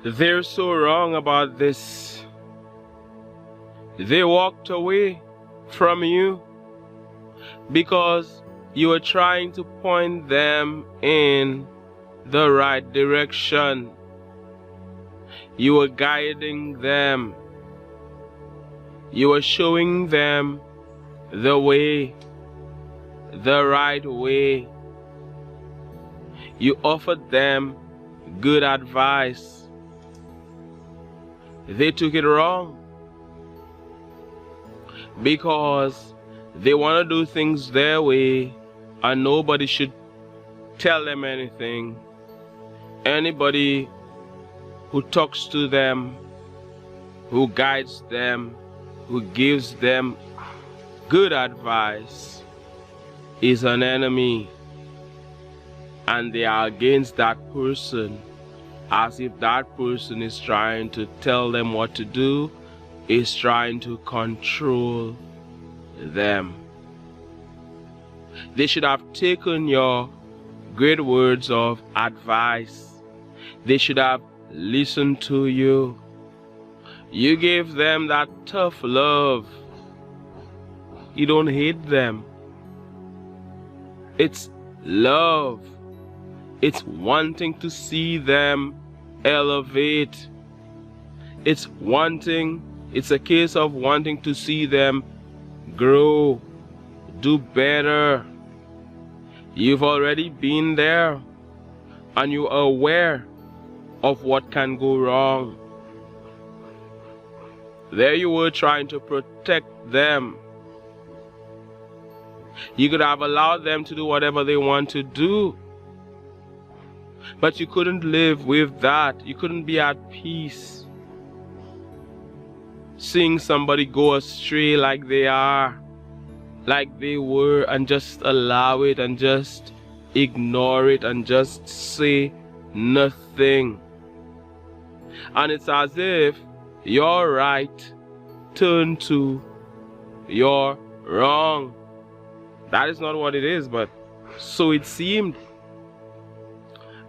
They're so wrong about this. They walked away from you because you were trying to point them in the right direction. You were guiding them. You were showing them the way, the right way. You offered them good advice. They took it wrong because they want to do things their way and nobody should tell them anything. Anybody who talks to them, who guides them, who gives them good advice is an enemy, and they are against that person, as if that person is trying to tell them what to do, is trying to control them. They should have taken your great words of advice. They should have listened to you. You gave them that tough love. You don't hate them. It's love. It's wanting to see them elevate. It's a case of wanting to see them grow, do better. You've already been there and you're aware of what can go wrong. There you were trying to protect them. You could have allowed them to do whatever they want to do, but you couldn't live with that. You couldn't be at peace seeing somebody go astray like they are, like they were, and just allow it and just ignore it and just say nothing. And it's as if your right turned to your wrong. That is not what it is, but so it seemed.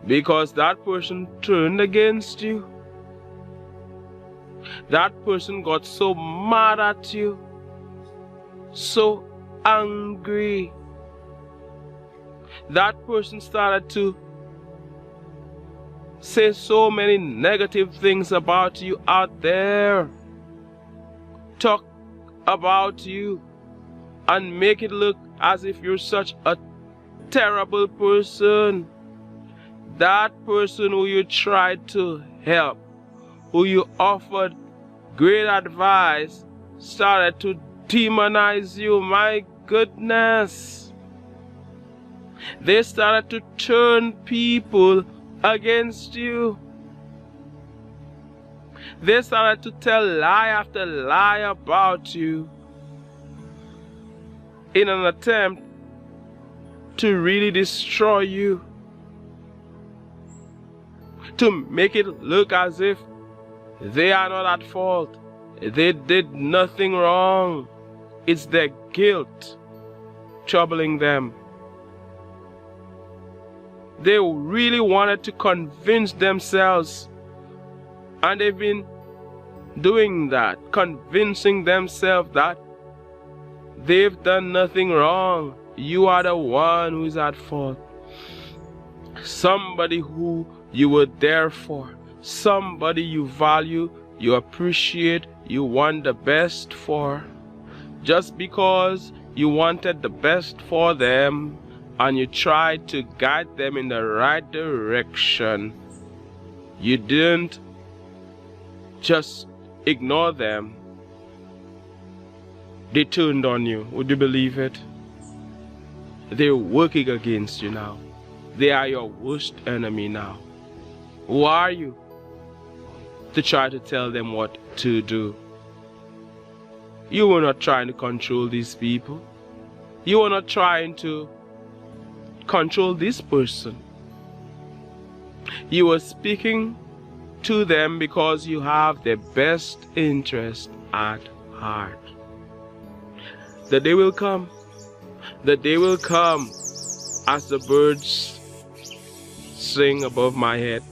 Because that person turned against you. That person got so mad at you, so angry. That person started to say so many negative things about you out there, talk about you and make it look as if you're such a terrible person. That person who you tried to help, who you offered great advice, started to demonize you. My goodness. They started to turn people against you. They started to tell lie after lie about you in an attempt to really destroy you, to make it look as if they are not at fault. They did nothing wrong. It's their guilt troubling them. They really wanted to convince themselves, and they've been doing that, convincing themselves that they've done nothing wrong. You are the one who is at fault. Somebody who you were there for, somebody you value, you appreciate, you want the best for. Just because you wanted the best for them and you tried to guide them in the right direction, you didn't just ignore them. They turned on you. Would you believe it? They're working against you now. They are your worst enemy now. Who are you to try to tell them what to do? You were not trying to control these people. You were not trying to control this person. You were speaking to them because you have their best interest at heart. The day will come. The day will come as the birds sing above my head.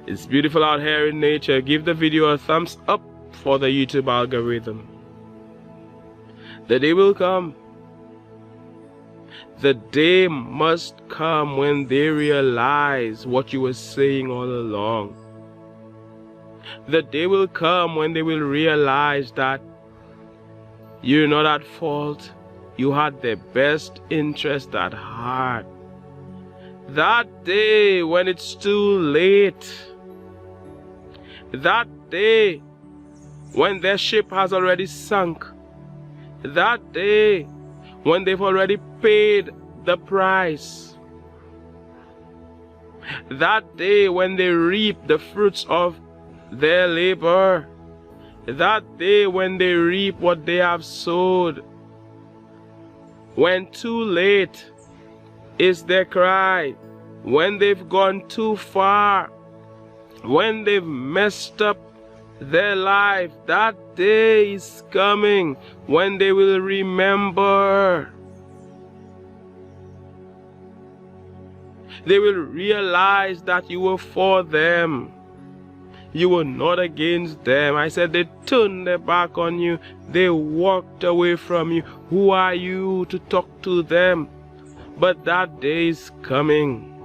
It's beautiful out here in nature. Give the video a thumbs up for the YouTube algorithm. The day will come. The day must come when they realize what you were saying all along. The day will come when they will realize that you're not at fault. You had their best interest at heart. That day when it's too late. That day when their ship has already sunk. That day when they've already paid the price. That day when they reap the fruits of their labor. That day when they reap what they have sowed. When too late is their cry. When they've gone too far. When they've messed up their life, that day is coming when they will remember. They will realize that you were for them. You were not against them. I said they turned their back on you. They walked away from you. Who are you to talk to them? But that day is coming.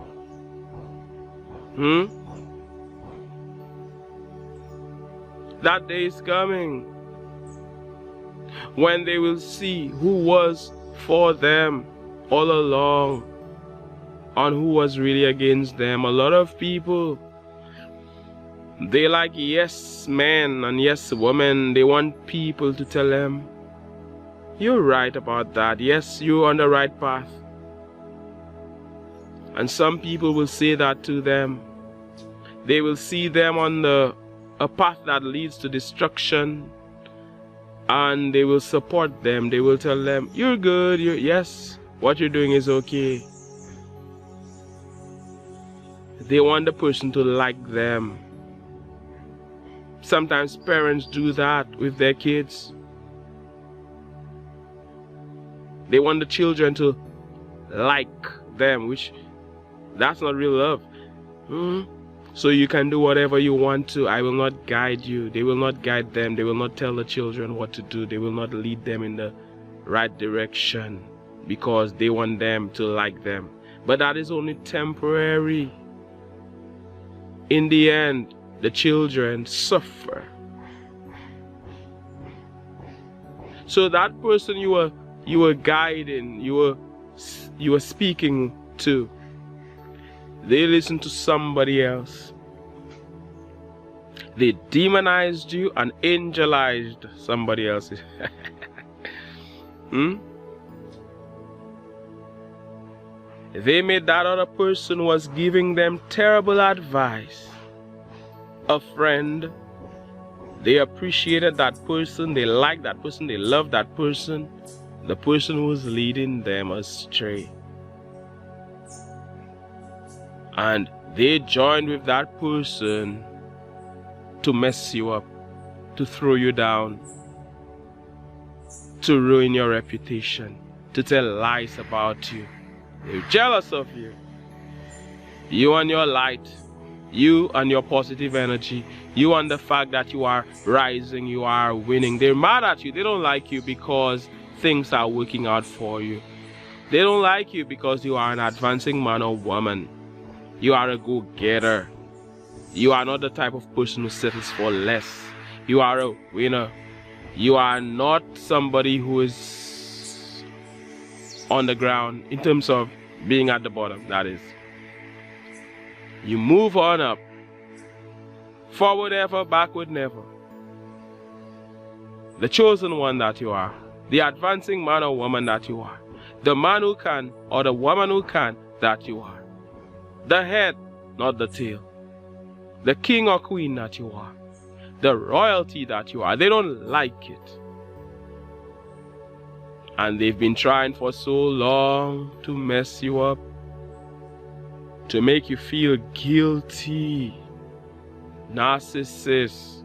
That day is coming when they will see who was for them all along and who was really against them. A lot of people, they like yes men and yes women. They want people to tell them, you're right about that. Yes, you're on the right path. And some people will say that to them. They will see them on a path that leads to destruction, and they will support them. They will tell them, you're good, yes, what you're doing is okay. They want the person to like them. Sometimes parents do that with their kids. They want the children to like them, which that's not real love. So you can do whatever you want to. I will not guide you. They will not guide them. They will not tell the children what to do. They will not lead them in the right direction because they want them to like them. But that is only temporary. In the end, the children suffer. So that person you were guiding, you were speaking to, they listened to somebody else. They demonized you and angelized somebody else. They made that other person was giving them terrible advice. A friend. They appreciated that person. They liked that person. They loved that person. The person was leading them astray. And they joined with that person to mess you up, to throw you down, to ruin your reputation, to tell lies about you. They're jealous of you. You and your light, you and your positive energy, you and the fact that you are rising, you are winning. They're mad at you. They don't like you because things are working out for you. They don't like you because you are an advancing man or woman. You are a go-getter. You are not the type of person who settles for less. You are a winner. You are not somebody who is on the ground in terms of being at the bottom, that is. You move on up. Forward ever, backward never. The chosen one that you are. The advancing man or woman that you are. The man who can or the woman who can that you are. The head, not the tail. The king or queen that you are. The royalty that you are. They don't like it. And they've been trying for so long to mess you up. To make you feel guilty. Narcissists.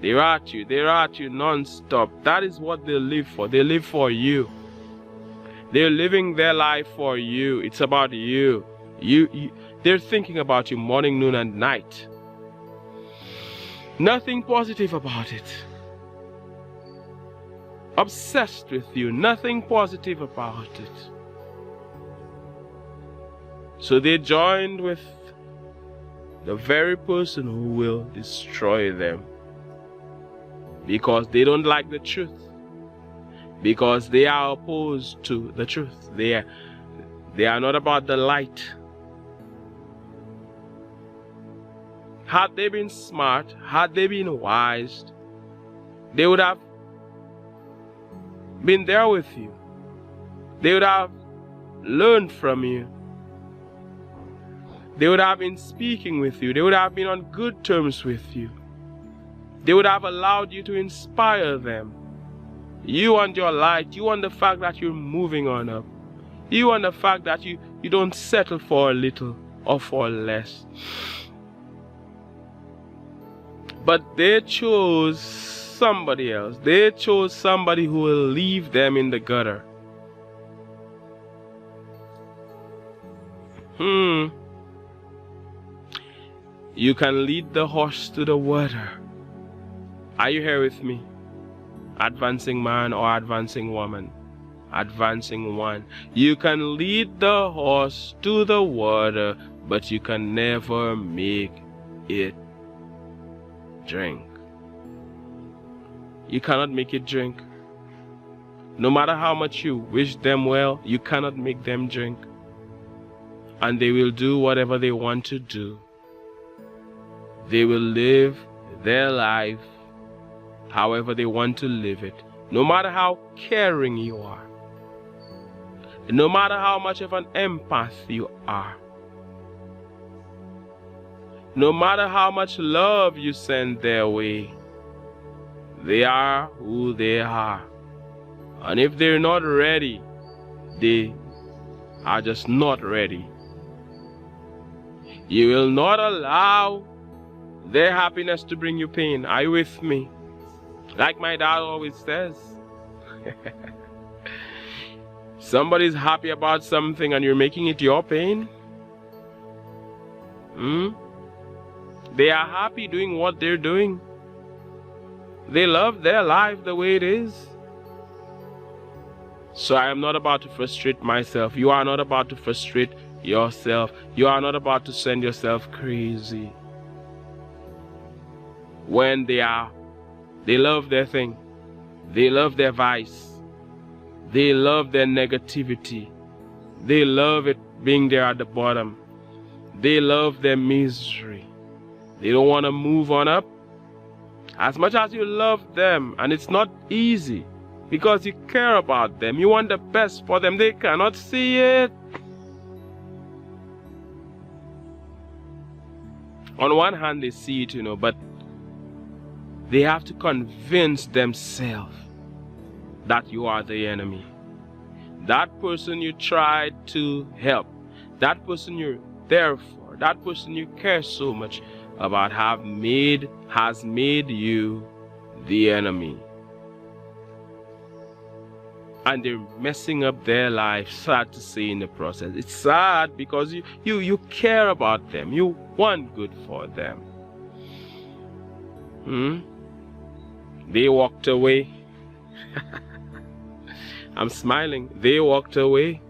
They're at you non-stop. That is what they live for. They live for you. They're living their life for you. It's about you. They're thinking about you morning, noon, and night. Nothing positive about it. Obsessed with you, nothing positive about it. So they joined with the very person who will destroy them, because they don't like the truth, because they are opposed to the truth. They are not about the light. Had they been smart, had they been wise, they would have been there with you. They would have learned from you. They would have been speaking with you. They would have been on good terms with you. They would have allowed you to inspire them. You and your light, you and the fact that you're moving on up. You and the fact that you don't settle for a little or for less. But they chose somebody else. They chose somebody who will leave them in the gutter. You can lead the horse to the water. Are you here with me? Advancing man or advancing woman? Advancing one. You can lead the horse to the water, but you can never make it drink. You cannot make it drink. No matter how much you wish them well, you cannot make them drink. And they will do whatever they want to do. They will live their life however they want to live it. No matter how caring you are. No matter how much of an empath you are. No matter how much love you send their way. They are who they are. And if they're not ready, they are just not ready. You will not allow their happiness to bring you pain. Are you with me? Like my dad always says. Somebody's happy about something and you're making it your pain. They are happy doing what they're doing. They love their life the way it is. So I am not about to frustrate myself. You are not about to frustrate yourself. You are not about to send yourself crazy. When they love their thing. They love their vice. They love their negativity. They love it being there at the bottom. They love their misery. They don't want to move on up. As much as you love them, and it's not easy, because you care about them, you want the best for them, they cannot see it. On one hand, they see it, but they have to convince themselves that you are the enemy. That person you tried to help, that person you're there for, that person you care so much about has made you the enemy. And they're messing up their life, sad to say, in the process. It's sad because you care about them. You want good for them. They walked away. I'm smiling. They walked away.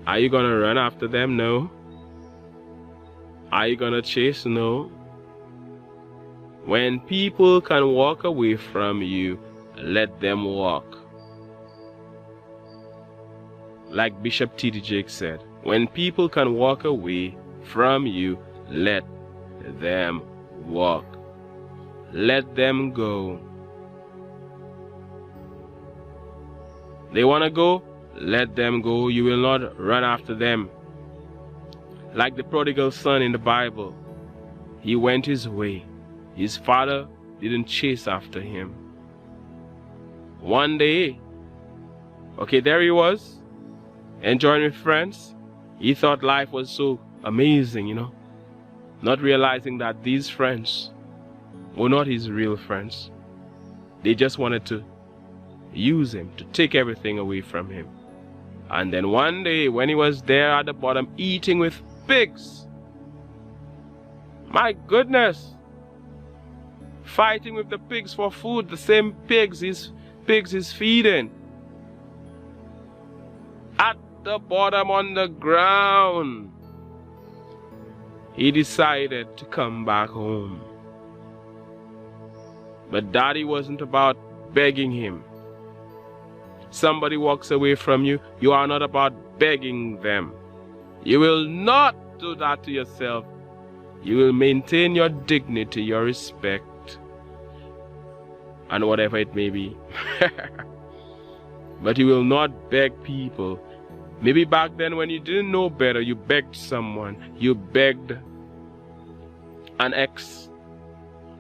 Are you gonna run after them? No. Are you gonna chase? No. When people can walk away from you, let them walk. Like Bishop T.D. Jakes said, when people can walk away from you, let them walk. Let them go. They want to go? Let them go. You will not run after them. Like the prodigal son in the Bible, he went his way. His father didn't chase after him. One day, there he was, enjoying with friends. He thought life was so amazing, not realizing that these friends were not his real friends. They just wanted to use him, to take everything away from him. And then one day when he was there at the bottom eating with pigs, my goodness, fighting with the pigs for food, the same pigs he's feeding, at the bottom on the ground, he decided to come back home. But Daddy wasn't about begging him. Somebody walks away from you, you are not about begging them. You will not do that to yourself. You will maintain your dignity, your respect, and whatever it may be. But you will not beg people. Maybe back then when you didn't know better, you begged someone. You begged an ex,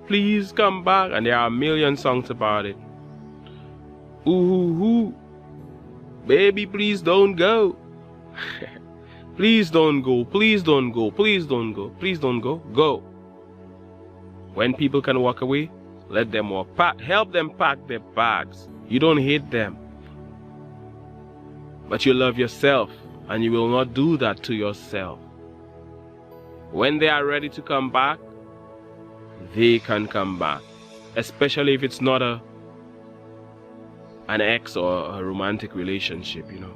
please come back. And there are a million songs about it. Ooh, baby, please don't go. Please don't go, please don't go, please don't go, please don't go. Go. When people can walk away, let them walk. Help them pack their bags. You don't hate them, but you love yourself, and you will not do that to yourself. When they are ready to come back, they can come back, especially if it's not an ex or a romantic relationship, you know.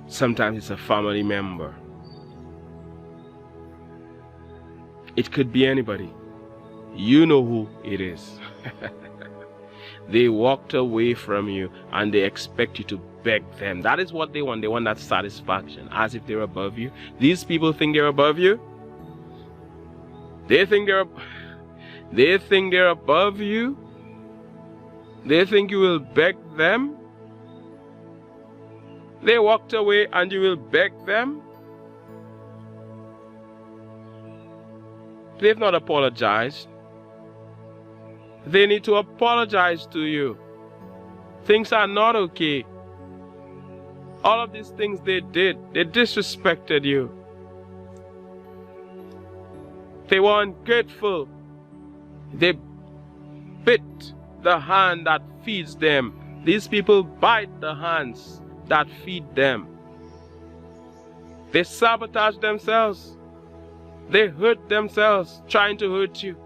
Sometimes it's a family member. It could be anybody. You know who it is. They walked away from you and they expect you to beg them. That is what they want. They want that satisfaction, as if they're above you. These people think they're above you. They think they're above you. They think you will beg them. They walked away and you will beg them. They've not apologized. They need to apologize to you. Things are not okay. All of these things they did, they disrespected you. They were ungrateful. They bit the hand that feeds them. These people bite the hands that feed them. They sabotage themselves. They hurt themselves trying to hurt you.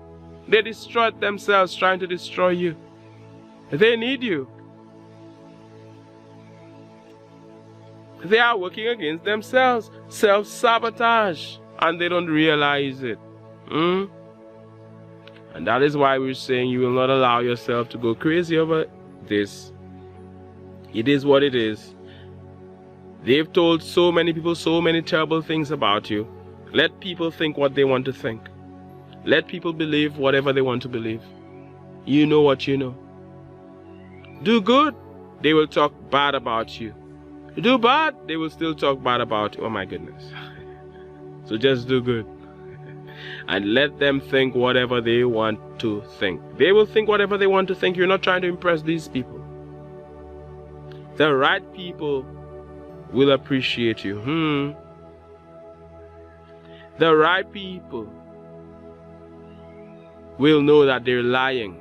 They destroyed themselves trying to destroy you. They need you. They are working against themselves. Self-sabotage. And they don't realize it. And that is why we're saying you will not allow yourself to go crazy over this. It is what it is. They've told so many people so many terrible things about you. Let people think what they want to think. Let people believe whatever they want to believe. You know what you know. Do good, they will talk bad about you. Do bad, they will still talk bad about you. Oh my goodness. So just do good. And let them think whatever they want to think. They will think whatever they want to think. You're not trying to impress these people. The right people will appreciate you. The right people will know that they're lying.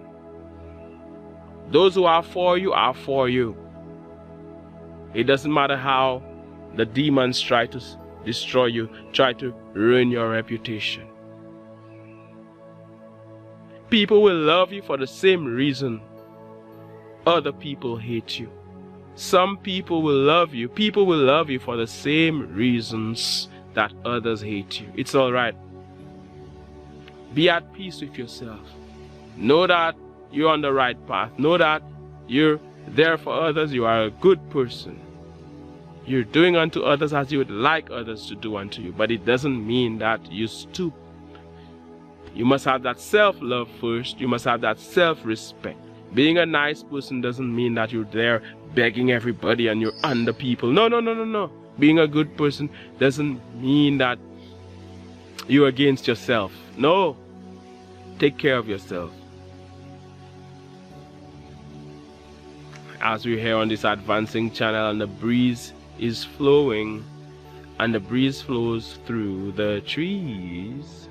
Those who are for you are for you. It doesn't matter how the demons try to destroy you, try to ruin your reputation. People will love you for the same reason other people hate you. Some people will love you. People will love you for the same reasons that others hate you. It's all right. Be at peace with yourself. Know that you're on the right path. Know that you're there for others. You are a good person. You're doing unto others as you would like others to do unto you. But it doesn't mean that you stoop. You must have that self-love first. You must have that self-respect. Being a nice person doesn't mean that you're there begging everybody and you're under people. No. Being a good person doesn't mean that you're against yourself. No. Take care of yourself. As we're here on this advancing channel and the breeze is flowing and the breeze flows through the trees.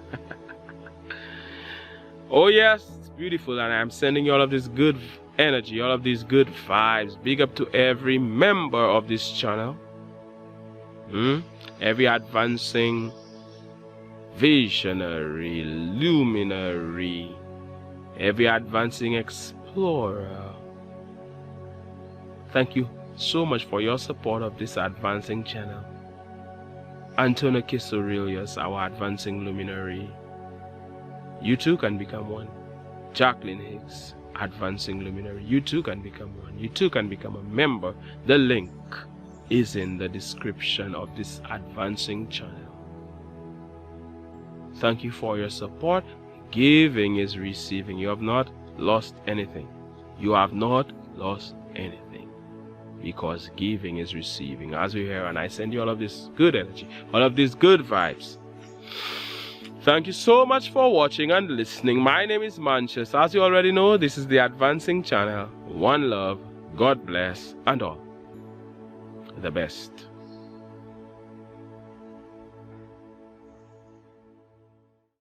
Oh yes, it's beautiful, and I'm sending you all of this good energy, all of these good vibes. Big up to every member of this channel. Every advancing visionary, luminary, every advancing explorer. Thank you so much for your support of this advancing channel. Antonio Cazaubon, our advancing luminary. You too can become one. Jacqueline Hicks, advancing luminary. You too can become one. You too can become a member. The link is in the description of this advancing channel. Thank you for your support. Giving is receiving. You have not lost anything. You have not lost anything, because giving is receiving. As we hear, and I send you all of this good energy, all of these good vibes. Thank you so much for watching and listening. My name is Mantius. As you already know, this is the advancing channel. One love, God bless, and all the best.